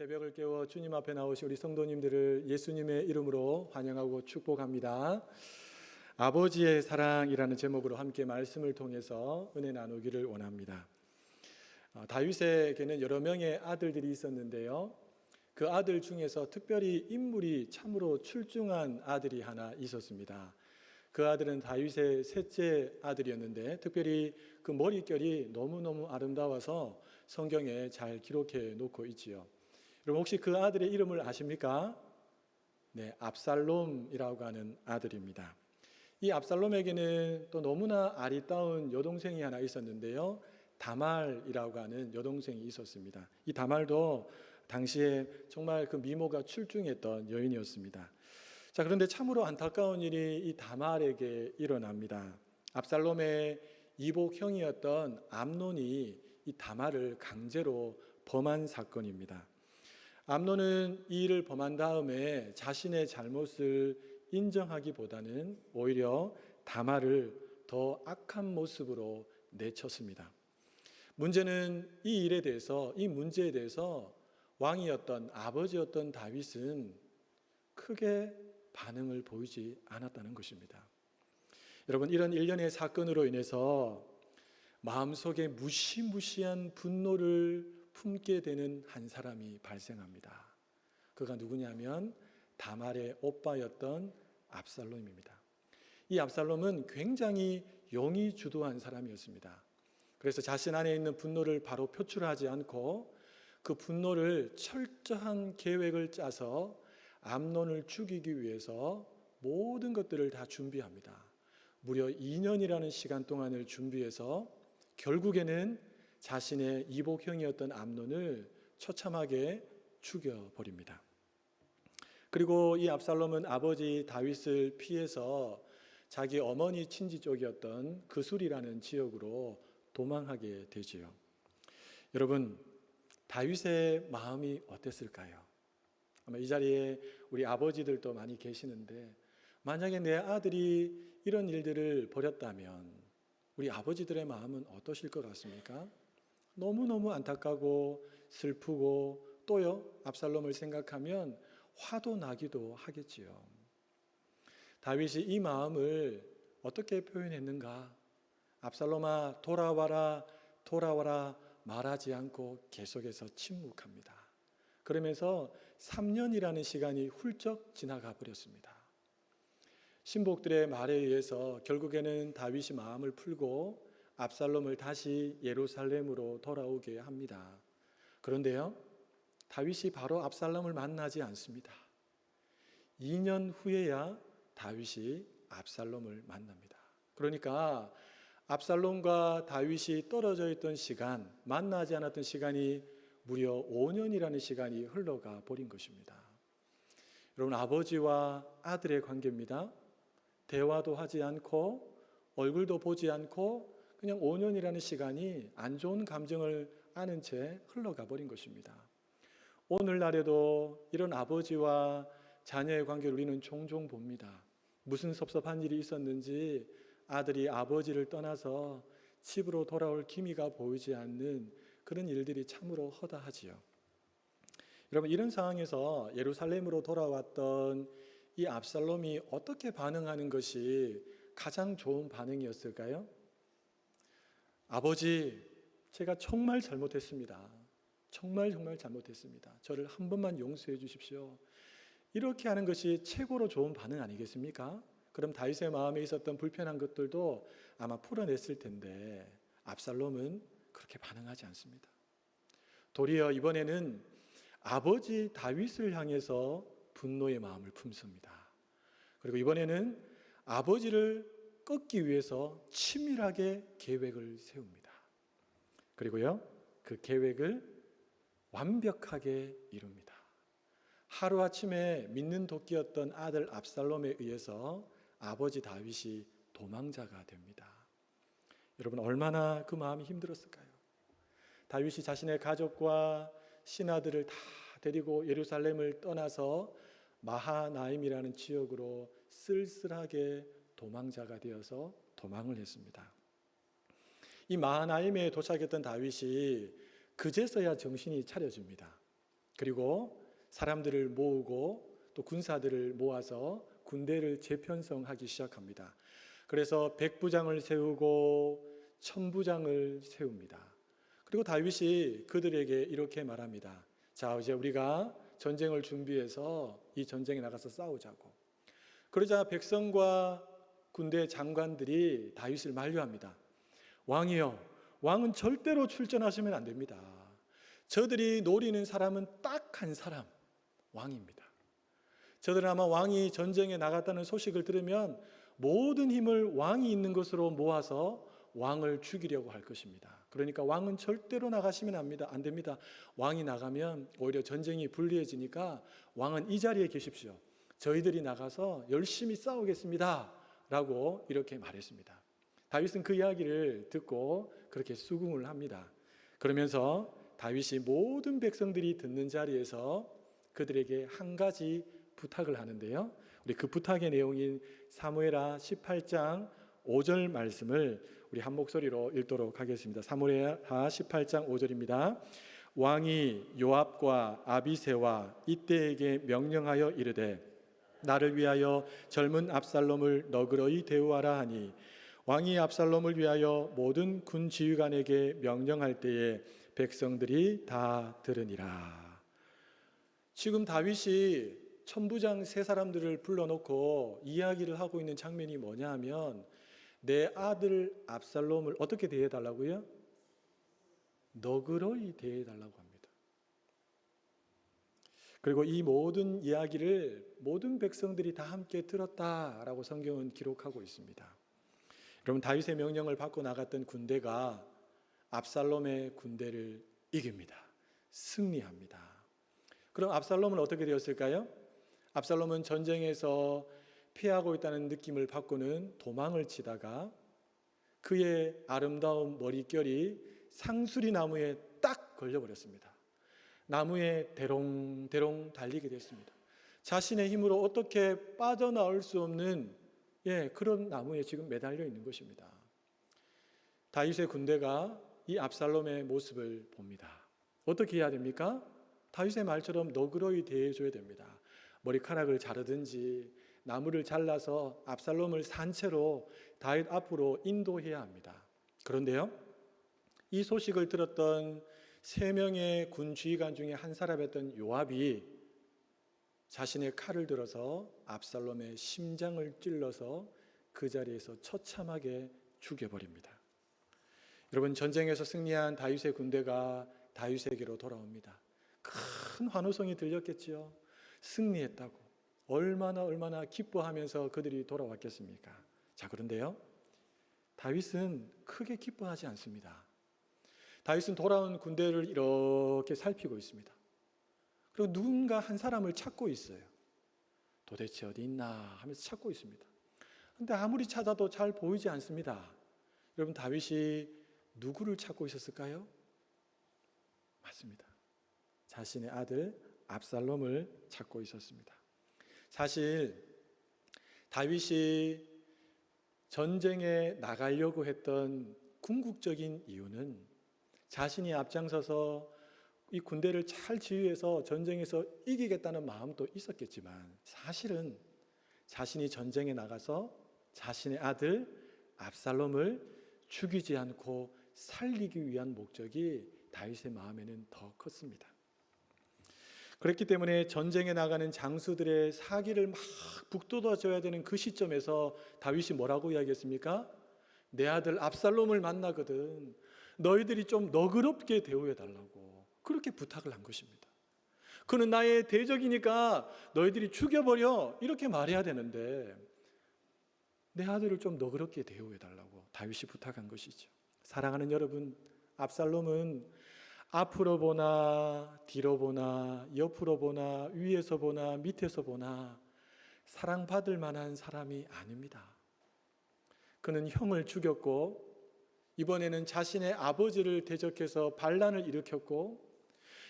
새벽을 깨워 주님 앞에 나오신 우리 성도님들을 예수님의 이름으로 환영하고 축복합니다. 아버지의 사랑이라는 제목으로 함께 말씀을 통해서 은혜 나누기를 원합니다. 다윗에게는 여러 명의 아들들이 있었는데요. 그 아들 중에서 특별히 인물이 참으로 출중한 아들이 하나 있었습니다. 그 아들은 다윗의 셋째 아들이었는데 특별히 그 머릿결이 너무너무 아름다워서 성경에 잘 기록해 놓고 있지요. 여러분 혹시 그 아들의 이름을 아십니까? 네, 압살롬이라고 하는 아들입니다. 이 압살롬에게는 또 너무나 아리따운 여동생이 하나 있었는데요. 다말이라고 하는 여동생이 있었습니다. 이 다말도 당시에 정말 그 미모가 출중했던 여인이었습니다. 자, 그런데 참으로 안타까운 일이 이 다말에게 일어납니다. 압살롬의 이복형이었던 암논이 이 다말을 강제로 범한 사건입니다. 암논은 이 일을 범한 다음에 자신의 잘못을 인정하기보다는 오히려 다말을 더 악한 모습으로 내쳤습니다. 문제는 이 일에 대해서, 이 문제에 대해서 왕이었던 아버지였던 다윗은 크게 반응을 보이지 않았다는 것입니다. 여러분, 이런 일련의 사건으로 인해서 마음속에 무시무시한 분노를 품게 되는 한 사람이 발생합니다. 그가 누구냐면 다말의 오빠였던 압살롬입니다. 이 압살롬은 굉장히 용이 주도한 사람이었습니다. 그래서 자신 안에 있는 분노를 바로 표출하지 않고 그 분노를 철저한 계획을 짜서 암논을 죽이기 위해서 모든 것들을 다 준비합니다. 무려 2년이라는 시간 동안을 준비해서 결국에는 자신의 이복형이었던 암논을 처참하게 죽여버립니다. 그리고 이 압살롬은 아버지 다윗을 피해서 자기 어머니 친지 쪽이었던 그술이라는 지역으로 도망하게 되지요. 여러분, 다윗의 마음이 어땠을까요? 아마 이 자리에 우리 아버지들도 많이 계시는데 만약에 내 아들이 이런 일들을 벌였다면 우리 아버지들의 마음은 어떠실 것 같습니까? 너무너무 안타까고 슬프고 또요, 압살롬을 생각하면 화도 나기도 하겠지요. 다윗이 이 마음을 어떻게 표현했는가? 압살롬아, 돌아와라, 돌아와라 말하지 않고 계속해서 침묵합니다. 그러면서 3년이라는 시간이 훌쩍 지나가 버렸습니다. 신복들의 말에 의해서 결국에는 다윗이 마음을 풀고 압살롬을 다시 예루살렘으로 돌아오게 합니다. 그런데요, 다윗이 바로 압살롬을 만나지 않습니다. 2년 후에야 다윗이 압살롬을 만납니다. 그러니까 압살롬과 다윗이 떨어져 있던 시간, 만나지 않았던 시간이 무려 5년이라는 시간이 흘러가 버린 것입니다. 여러분, 아버지와 아들의 관계입니다. 대화도 하지 않고 얼굴도 보지 않고 그냥 5년이라는 시간이 안 좋은 감정을 아는 채 흘러가 버린 것입니다. 오늘날에도 이런 아버지와 자녀의 관계를 우리는 종종 봅니다. 무슨 섭섭한 일이 있었는지 아들이 아버지를 떠나서 집으로 돌아올 기미가 보이지 않는 그런 일들이 참으로 허다하지요. 여러분, 이런 상황에서 예루살렘으로 돌아왔던 이 압살롬이 어떻게 반응하는 것이 가장 좋은 반응이었을까요? 아버지, 제가 정말 잘못했습니다. 정말 잘못했습니다. 저를 한 번만 용서해 주십시오. 이렇게 하는 것이 최고로 좋은 반응 아니겠습니까? 그럼 다윗의 마음에 있었던 불편한 것들도 아마 풀어냈을 텐데 압살롬은 그렇게 반응하지 않습니다. 도리어 이번에는 아버지 다윗을 향해서 분노의 마음을 품습니다. 그리고 이번에는 아버지를 꺾기 위해서 치밀하게 계획을 세웁니다. 그리고요, 그 계획을 완벽하게 이룹니다. 하루아침에 믿는 도끼였던 아들 압살롬에 의해서 아버지 다윗이 도망자가 됩니다. 여러분, 얼마나 그 마음이 힘들었을까요? 다윗이 자신의 가족과 신하들을 다 데리고 예루살렘을 떠나서 마하나임이라는 지역으로 쓸쓸하게 도망자가 되어서 도망을 했습니다. 이 마하나임에 도착했던 다윗이 그제서야 정신이 차려집니다. 그리고 사람들을 모으고 또 군사들을 모아서 군대를 재편성하기 시작합니다. 그래서 100부장을 세우고 1000부장을 세웁니다. 그리고 다윗이 그들에게 이렇게 말합니다. 자, 이제 우리가 전쟁을 준비해서 이 전쟁에 나가서 싸우자고. 그러자 백성과 군대 장관들이 다윗을 만류합니다. 왕이여, 왕은 절대로 출전하시면 안 됩니다. 저들이 노리는 사람은 딱 한 사람, 왕입니다. 저들은 아마 왕이 전쟁에 나갔다는 소식을 들으면 모든 힘을 왕이 있는 것으로 모아서 왕을 죽이려고 할 것입니다. 그러니까 왕은 절대로 나가시면 안 됩니다. 왕이 나가면 오히려 전쟁이 불리해지니까 왕은 이 자리에 계십시오. 저희들이 나가서 열심히 싸우겠습니다. 라고 이렇게 말했습니다. 다윗은 그 이야기를 듣고 그렇게 수긍을 합니다. 그러면서 다윗이 모든 백성들이 듣는 자리에서 그들에게 한 가지 부탁을 하는데요. 우리 그 부탁의 내용인 사무엘하 18장 5절 말씀을 우리 한 목소리로 읽도록 하겠습니다. 사무엘하 18장 5절입니다. 왕이 요압과 아비새와 이때에게 명령하여 이르되 나를 위하여 젊은 압살롬을 너그러이 대우하라 하니 왕이 압살롬을 위하여 모든 군 지휘관에게 명령할 때에 백성들이 다 들으니라. 지금 다윗이 천부장 세 사람들을 불러놓고 이야기를 하고 있는 장면이 뭐냐 하면 내 아들 압살롬을 어떻게 대해달라고요? 너그러이 대해달라고 합니다. 그리고 이 모든 이야기를 모든 백성들이 다 함께 들었다라고 성경은 기록하고 있습니다. 여러분, 다윗의 명령을 받고 나갔던 군대가 압살롬의 군대를 이깁니다. 승리합니다. 그럼 압살롬은 어떻게 되었을까요? 압살롬은 전쟁에서 피하고 있다는 느낌을 받고는 도망을 치다가 그의 아름다운 머릿결이 상수리 나무에 딱 걸려버렸습니다. 나무에 대롱대롱 달리게 됐습니다. 자신의 힘으로 어떻게 빠져나올 수 없는 그런 나무에 지금 매달려 있는 것입니다. 다윗의 군대가 이 압살롬의 모습을 봅니다. 어떻게 해야 됩니까? 다윗의 말처럼 너그러이 대해줘야 됩니다. 머리카락을 자르든지 나무를 잘라서 압살롬을 산채로 다윗 앞으로 인도해야 합니다. 그런데요, 이 소식을 들었던 3명의 군 지휘관 중에 한 사람이었던 요압이 자신의 칼을 들어서 압살롬의 심장을 찔러서 그 자리에서 처참하게 죽여버립니다. 여러분, 전쟁에서 승리한 다윗의 군대가 다윗에게로 돌아옵니다. 큰 환호성이 들렸겠지요. 승리했다고 얼마나 기뻐하면서 그들이 돌아왔겠습니까? 자, 그런데요, 다윗은 크게 기뻐하지 않습니다. 다윗은 돌아온 군대를 이렇게 살피고 있습니다. 그리고 누군가 한 사람을 찾고 있어요. 도대체 어디 있나 하면서 찾고 있습니다. 그런데 아무리 찾아도 잘 보이지 않습니다. 여러분, 다윗이 누구를 찾고 있었을까요? 맞습니다. 자신의 아들 압살롬을 찾고 있었습니다. 사실 다윗이 전쟁에 나가려고 했던 궁극적인 이유는 자신이 앞장서서 이 군대를 잘 지휘해서 전쟁에서 이기겠다는 마음도 있었겠지만 사실은 자신이 전쟁에 나가서 자신의 아들 압살롬을 죽이지 않고 살리기 위한 목적이 다윗의 마음에는 더 컸습니다. 그렇기 때문에 전쟁에 나가는 장수들의 사기를 막 북돋아줘야 되는 그 시점에서 다윗이 뭐라고 이야기했습니까? 내 아들 압살롬을 만나거든 너희들이 좀 너그럽게 대우해달라고 그렇게 부탁을 한 것입니다. 그는 나의 대적이니까 너희들이 죽여버려 이렇게 말해야 되는데 내 아들을 좀 너그럽게 대우해달라고 다윗이 부탁한 것이죠. 사랑하는 여러분, 압살롬은 앞으로 보나 뒤로 보나 옆으로 보나 위에서 보나 밑에서 보나 사랑받을 만한 사람이 아닙니다. 그는 형을 죽였고 이번에는 자신의 아버지를 대적해서 반란을 일으켰고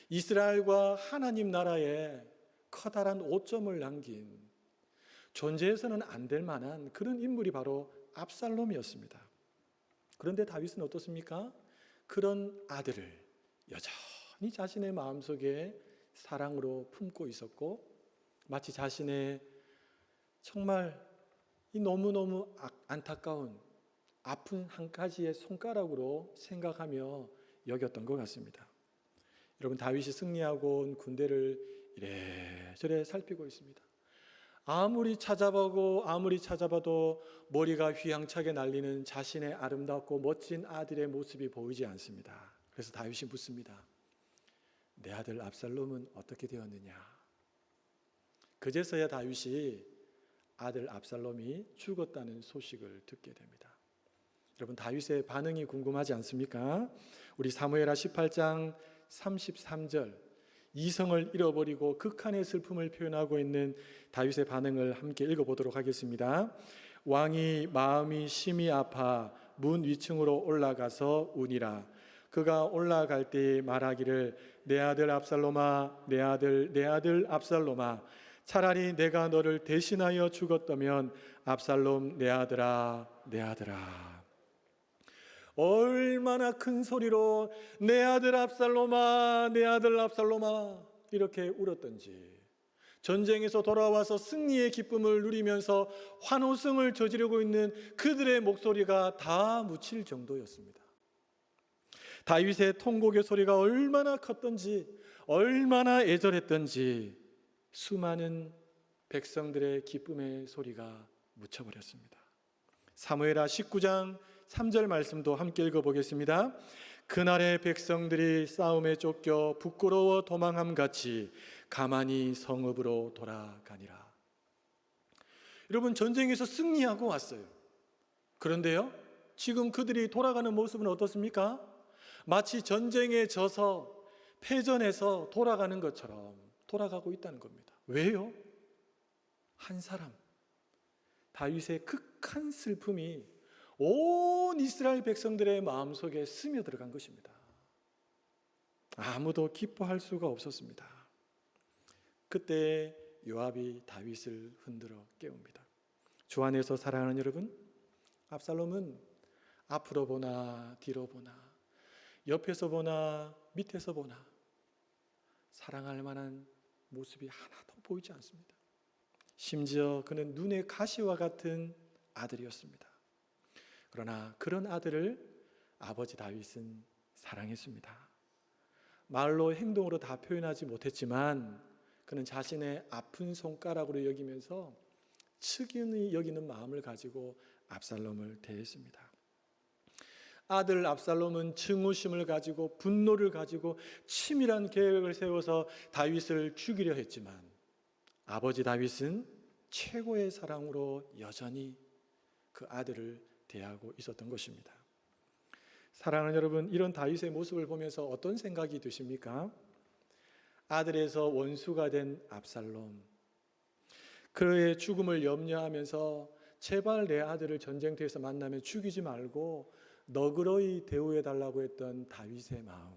이스라엘과 하나님 나라에 커다란 오점을 남긴 존재해서는 안 될 만한 그런 인물이 바로 압살롬이었습니다. 그런데 다윗은 어떻습니까? 그런 아들을 여전히 자신의 마음속에 사랑으로 품고 있었고, 마치 자신의 정말 이 너무너무 안타까운 아픈 한 가지의 손가락으로 생각하며 여겼던 것 같습니다. 여러분, 다윗이 승리하고 온 군대를 이래저래 살피고 있습니다. 아무리 찾아봐도 머리가 휘황차게 날리는 자신의 아름답고 멋진 아들의 모습이 보이지 않습니다. 그래서 다윗이 묻습니다. 내 아들 압살롬은 어떻게 되었느냐? 그제서야 다윗이 아들 압살롬이 죽었다는 소식을 듣게 됩니다. 여러분, 다윗의 반응이 궁금하지 않습니까? 우리 사무엘하 18장 33절, 이성을 잃어버리고 극한의 슬픔을 표현하고 있는 다윗의 반응을 함께 읽어보도록 하겠습니다. 왕이 마음이 심히 아파 문 위층으로 올라가서 우니라. 그가 올라갈 때 말하기를 내 아들 압살롬아, 내 아들 압살롬아, 차라리 내가 너를 대신하여 죽었다면 압살롬 내 아들아, 내 아들아. 얼마나 큰 소리로 내 아들 압살롬아, 내 아들 압살롬아 이렇게 울었던지, 전쟁에서 돌아와서 승리의 기쁨을 누리면서 환호성을 저지르고 있는 그들의 목소리가 다 묻힐 정도였습니다. 다윗의 통곡의 소리가 얼마나 컸던지, 얼마나 애절했던지 수많은 백성들의 기쁨의 소리가 묻혀버렸습니다. 사무엘하 19장 3절 말씀도 함께 읽어보겠습니다. 그날의 백성들이 싸움에 쫓겨 부끄러워 도망함같이 가만히 성읍으로 돌아가니라. 여러분, 전쟁에서 승리하고 왔어요. 그런데요, 지금 그들이 돌아가는 모습은 어떻습니까? 마치 전쟁에 져서 패전해서 돌아가는 것처럼 돌아가고 있다는 겁니다. 왜요? 한 사람, 다윗의 극한 슬픔이 온 이스라엘 백성들의 마음속에 스며들어간 것입니다. 아무도 기뻐할 수가 없었습니다. 그때 요압이 다윗을 흔들어 깨웁니다. 주 안에서 사랑하는 여러분, 압살롬은 앞으로 보나 뒤로 보나 옆에서 보나 밑에서 보나 사랑할 만한 모습이 하나도 보이지 않습니다. 심지어 그는 눈의 가시와 같은 아들이었습니다. 그러나 그런 아들을 아버지 다윗은 사랑했습니다. 말로 행동으로 다 표현하지 못했지만 그는 자신의 아픈 손가락으로 여기면서 측은히 여기는 마음을 가지고 압살롬을 대했습니다. 아들 압살롬은 증오심을 가지고 분노를 가지고 치밀한 계획을 세워서 다윗을 죽이려 했지만 아버지 다윗은 최고의 사랑으로 여전히 그 아들을 대하고 있었던 것입니다. 사랑하는 여러분, 이런 다윗의 모습을 보면서 어떤 생각이 드십니까? 아들에서 원수가 된 압살롬, 그의 죽음을 염려하면서 제발 내 아들을 전쟁터에서 만나면 죽이지 말고 너그러이 대우해달라고 했던 다윗의 마음,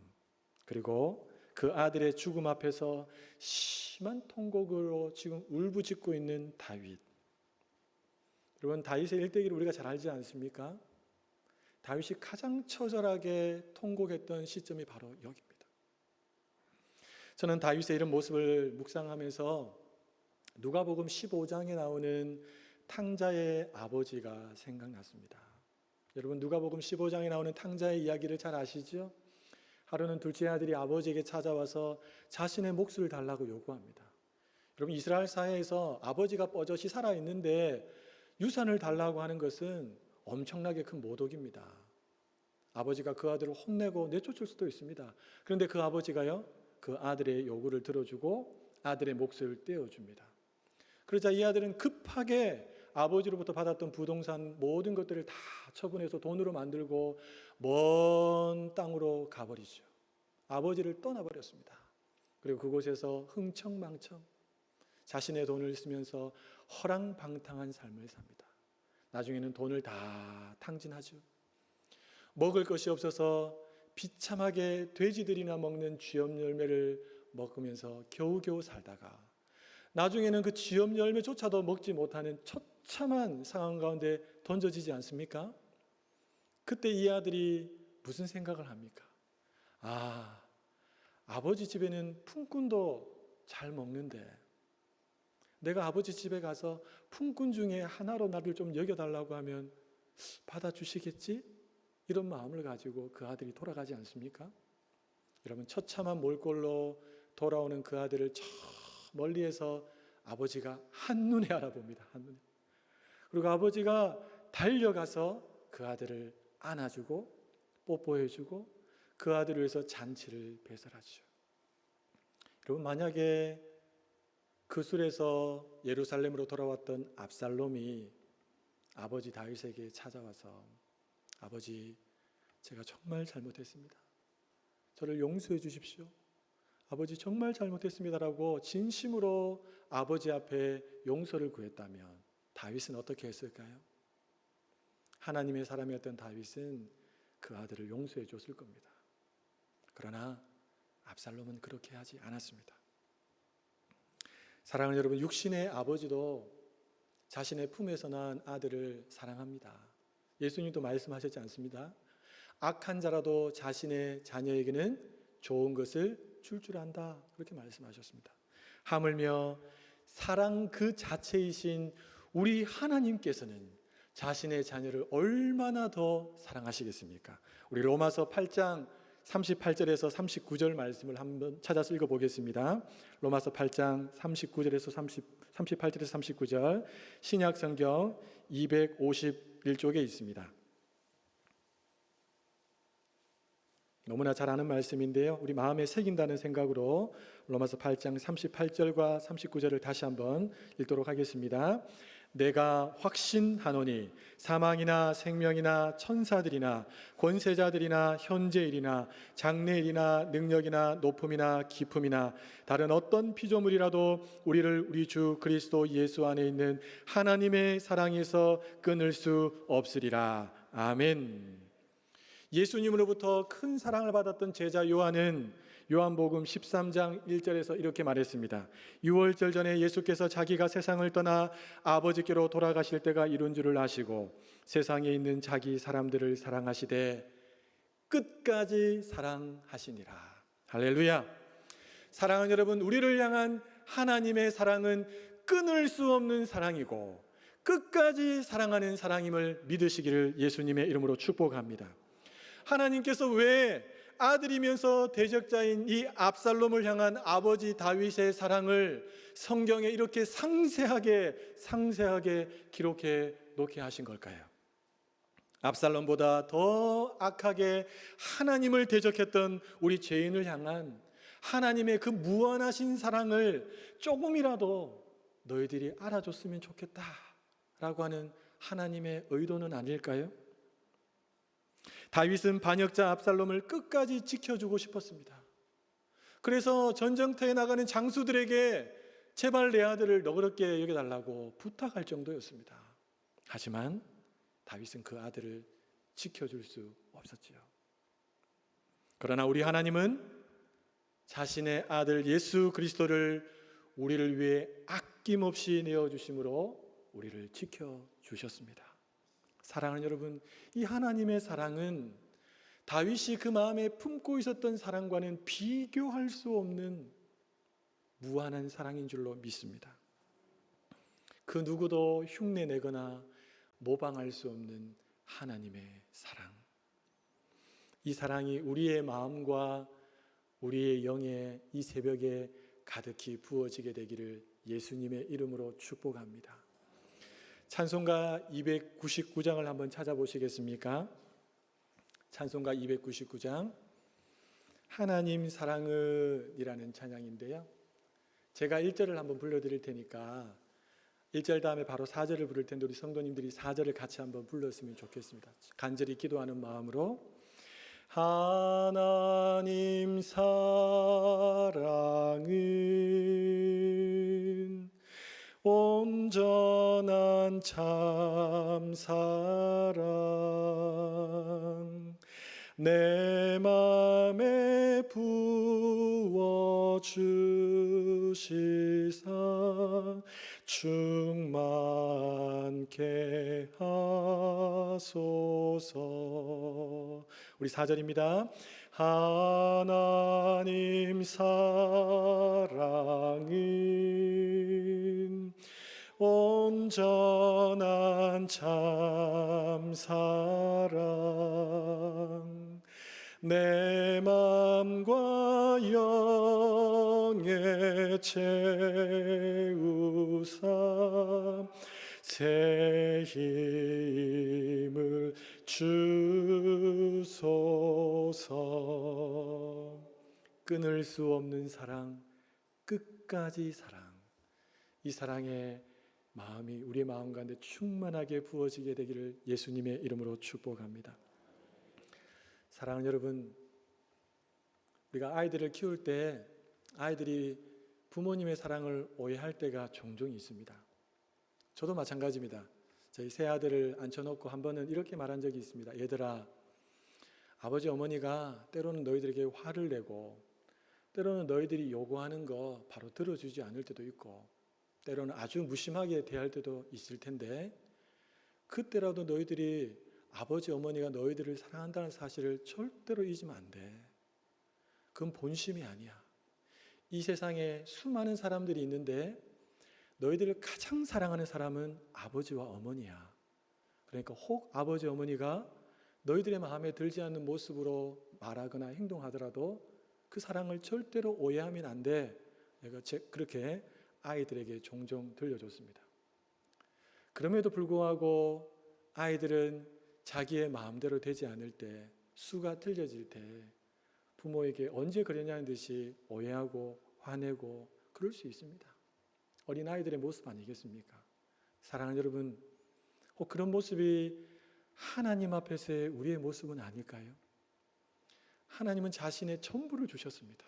그리고 그 아들의 죽음 앞에서 심한 통곡으로 지금 울부짖고 있는 다윗. 여러분, 다윗의 일대기를 우리가 잘 알지 않습니까? 다윗이 가장 처절하게 통곡했던 시점이 바로 여기입니다. 저는 다윗의 이런 모습을 묵상하면서 누가복음 15장에 나오는 탕자의 아버지가 생각났습니다. 여러분, 누가복음 15장에 나오는 탕자의 이야기를 잘 아시죠? 하루는 둘째 아들이 아버지에게 찾아와서 자신의 몫을 달라고 요구합니다. 여러분, 이스라엘 사회에서 아버지가 뻗어시 살아있는데 유산을 달라고 하는 것은 엄청나게 큰 모독입니다. 아버지가 그 아들을 혼내고 내쫓을 수도 있습니다. 그런데 그 아버지가요, 그 아들의 요구를 들어주고 아들의 몫을 떼어줍니다. 그러자 이 아들은 급하게 아버지로부터 받았던 부동산 모든 것들을 다 처분해서 돈으로 만들고 먼 땅으로 가버리죠. 아버지를 떠나버렸습니다. 그리고 그곳에서 흥청망청 자신의 돈을 쓰면서 허랑방탕한 삶을 삽니다. 나중에는 돈을 다 탕진하죠. 먹을 것이 없어서 비참하게 돼지들이나 먹는 쥐염 열매를 먹으면서 겨우겨우 살다가 나중에는 그 쥐염 열매조차도 먹지 못하는 처참한 상황 가운데 던져지지 않습니까? 그때 이 아들이 무슨 생각을 합니까? 아버지 집에는 품꾼도 잘 먹는데 내가 아버지 집에 가서 품꾼 중에 하나로 나를 좀 여겨달라고 하면 받아주시겠지? 이런 마음을 가지고 그 아들이 돌아가지 않습니까? 여러분, 처참한 몰골로 돌아오는 그 아들을 저 멀리에서 아버지가 한눈에 알아봅니다. 한눈에. 그리고 아버지가 달려가서 그 아들을 안아주고 뽀뽀해주고 그 아들을 위해서 잔치를 배설하죠. 여러분, 만약에 그 술에서 예루살렘으로 돌아왔던 압살롬이 아버지 다윗에게 찾아와서 아버지, 제가 정말 잘못했습니다. 저를 용서해 주십시오. 아버지, 정말 잘못했습니다라고 진심으로 아버지 앞에 용서를 구했다면 다윗은 어떻게 했을까요? 하나님의 사람이었던 다윗은 그 아들을 용서해 줬을 겁니다. 그러나 압살롬은 그렇게 하지 않았습니다. 사랑하는 여러분, 육신의 아버지도 자신의 품에서 낳은 아들을 사랑합니다. 예수님도 말씀하셨지 않습니다? 악한 자라도 자신의 자녀에게는 좋은 것을 줄 안다, 그렇게 말씀하셨습니다. 하물며 사랑 그 자체이신 우리 하나님께서는 자신의 자녀를 얼마나 더 사랑하시겠습니까? 우리 로마서 8장 38절에서 39절 말씀을 한번 찾아서 읽어보겠습니다. 로마서 8장 38절에서 39절 신약 성경 251쪽에 있습니다. 너무나 잘 아는 말씀인데요, 우리 마음에 새긴다는 생각으로 로마서 8장 38절과 39절을 다시 한번 읽도록 하겠습니다. 내가 확신하노니 사망이나 생명이나 천사들이나 권세자들이나 현재일이나 장래일이나 능력이나 높음이나 깊음이나 다른 어떤 피조물이라도 우리를 우리 주 그리스도 예수 안에 있는 하나님의 사랑에서 끊을 수 없으리라. 아멘. 예수님으로부터 큰 사랑을 받았던 제자 요한은 요한복음 13장 1절에서 이렇게 말했습니다. 6월절 전에 예수께서 자기가 세상을 떠나 아버지께로 돌아가실 때가 이룬 줄을 아시고 세상에 있는 자기 사람들을 사랑하시되 끝까지 사랑하시니라. 할렐루야. 사랑하는 여러분, 우리를 향한 하나님의 사랑은 끊을 수 없는 사랑이고 끝까지 사랑하는 사랑임을 믿으시기를 예수님의 이름으로 축복합니다. 하나님께서 왜 아들이면서 대적자인 이 압살롬을 향한 아버지 다윗의 사랑을 성경에 이렇게 상세하게 기록해 놓게 하신 걸까요? 압살롬보다 더 악하게 하나님을 대적했던 우리 죄인을 향한 하나님의 그 무한하신 사랑을 조금이라도 너희들이 알아줬으면 좋겠다라고 하는 하나님의 의도는 아닐까요? 다윗은 반역자 압살롬을 끝까지 지켜주고 싶었습니다. 그래서 전쟁터에 나가는 장수들에게 제발 내 아들을 너그럽게 여겨달라고 부탁할 정도였습니다. 하지만 다윗은 그 아들을 지켜줄 수 없었지요. 그러나 우리 하나님은 자신의 아들 예수 그리스도를 우리를 위해 아낌없이 내어주심으로 우리를 지켜주셨습니다. 사랑하는 여러분, 이 하나님의 사랑은 다윗이 그 마음에 품고 있었던 사랑과는 비교할 수 없는 무한한 사랑인 줄로 믿습니다. 그 누구도 흉내내거나 모방할 수 없는 하나님의 사랑. 이 사랑이 우리의 마음과 우리의 영에 이 새벽에 가득히 부어지게 되기를 예수님의 이름으로 축복합니다. 찬송가 299장을 한번 찾아보시겠습니까? 찬송가 299장 하나님 사랑은 이라는 찬양인데요, 제가 1절을 한번 불러드릴 테니까 1절 다음에 바로 4절을 부를 텐데 우리 성도님들이 4절을 같이 한번 불렀으면 좋겠습니다. 간절히 기도하는 마음으로 하나님 사랑은 온전한 참사랑 내 맘에 부어주시사 충만케 하소서. 우리 4절입니다. 하나님 사랑인 온전한 참사랑 내 맘과 영에 채우사 새 힘을 주소서. 끊을 수 없는 사랑, 끝까지 사랑, 이 사랑의 마음이 우리의 마음 가운데 충만하게 부어지게 되기를 예수님의 이름으로 축복합니다. 사랑하는 여러분, 우리가 아이들을 키울 때 아이들이 부모님의 사랑을 오해할 때가 종종 있습니다. 저도 마찬가지입니다. 저희 새 아들을 앉혀놓고 한 번은 이렇게 말한 적이 있습니다. 얘들아, 아버지 어머니가 때로는 너희들에게 화를 내고 때로는 너희들이 요구하는 거 바로 들어주지 않을 때도 있고 때로는 아주 무심하게 대할 때도 있을 텐데 그때라도 너희들이 아버지 어머니가 너희들을 사랑한다는 사실을 절대로 잊으면 안 돼. 그건 본심이 아니야. 이 세상에 수많은 사람들이 있는데 너희들을 가장 사랑하는 사람은 아버지와 어머니야. 그러니까 혹 아버지 어머니가 너희들의 마음에 들지 않는 모습으로 말하거나 행동하더라도 그 사랑을 절대로 오해하면 안 돼. 내가 그렇게 아이들에게 종종 들려줬습니다. 그럼에도 불구하고 아이들은 자기의 마음대로 되지 않을 때, 수가 틀려질 때 부모에게 언제 그러냐는 듯이 오해하고 화내고 그럴 수 있습니다. 어린아이들의 모습 아니겠습니까? 사랑하는 여러분, 혹 그런 모습이 하나님 앞에서의 우리의 모습은 아닐까요? 하나님은 자신의 전부를 주셨습니다.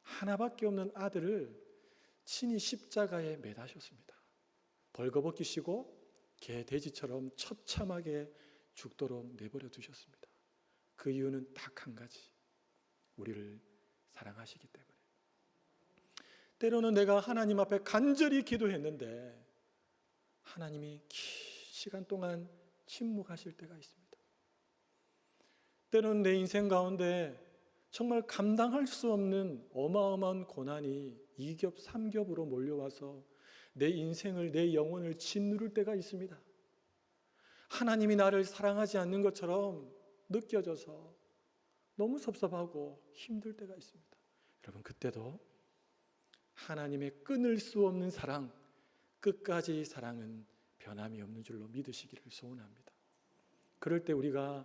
하나밖에 없는 아들을 친히 십자가에 매다셨습니다. 벌거벗기시고 개 돼지처럼 처참하게 죽도록 내버려 두셨습니다. 그 이유는 딱 한 가지, 우리를 사랑하시기 때문에. 때로는 내가 하나님 앞에 간절히 기도했는데 하나님이 긴 시간 동안 침묵하실 때가 있습니다. 때로는 내 인생 가운데 정말 감당할 수 없는 어마어마한 고난이 2겹, 3겹으로 몰려와서 내 인생을, 내 영혼을 짓누를 때가 있습니다. 하나님이 나를 사랑하지 않는 것처럼 느껴져서 너무 섭섭하고 힘들 때가 있습니다. 여러분, 그때도 하나님의 끊을 수 없는 사랑, 끝까지 사랑은 변함이 없는 줄로 믿으시기를 소원합니다. 그럴 때 우리가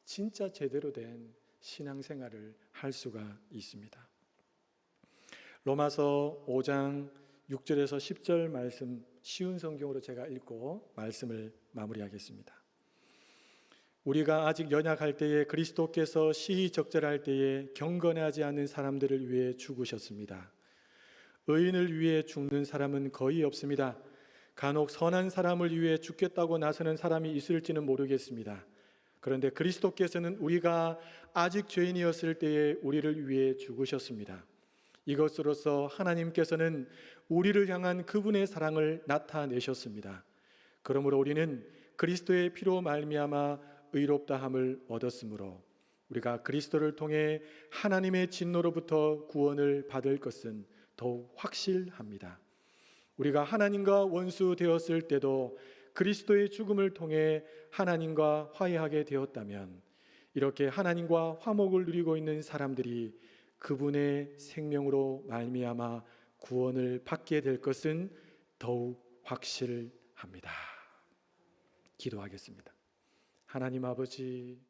진짜 제대로 된 신앙생활을 할 수가 있습니다. 로마서 5장 6절에서 10절 말씀 쉬운 성경으로 제가 읽고 말씀을 마무리하겠습니다. 우리가 아직 연약할 때에 그리스도께서 시의적절할 때에 경건하지 않은 사람들을 위해 죽으셨습니다. 의인을 위해 죽는 사람은 거의 없습니다. 간혹 선한 사람을 위해 죽겠다고 나서는 사람이 있을지는 모르겠습니다. 그런데 그리스도께서는 우리가 아직 죄인이었을 때에 우리를 위해 죽으셨습니다. 이것으로서 하나님께서는 우리를 향한 그분의 사랑을 나타내셨습니다. 그러므로 우리는 그리스도의 피로 말미암아 의롭다함을 얻었으므로 우리가 그리스도를 통해 하나님의 진노로부터 구원을 받을 것은 더욱 확실합니다. 우리가 하나님과 원수 되었을 때도 그리스도의 죽음을 통해 하나님과 화해하게 되었다면 이렇게 하나님과 화목을 누리고 있는 사람들이 그분의 생명으로 말미암아 구원을 받게 될 것은 더욱 확실합니다. 기도하겠습니다. 하나님 아버지,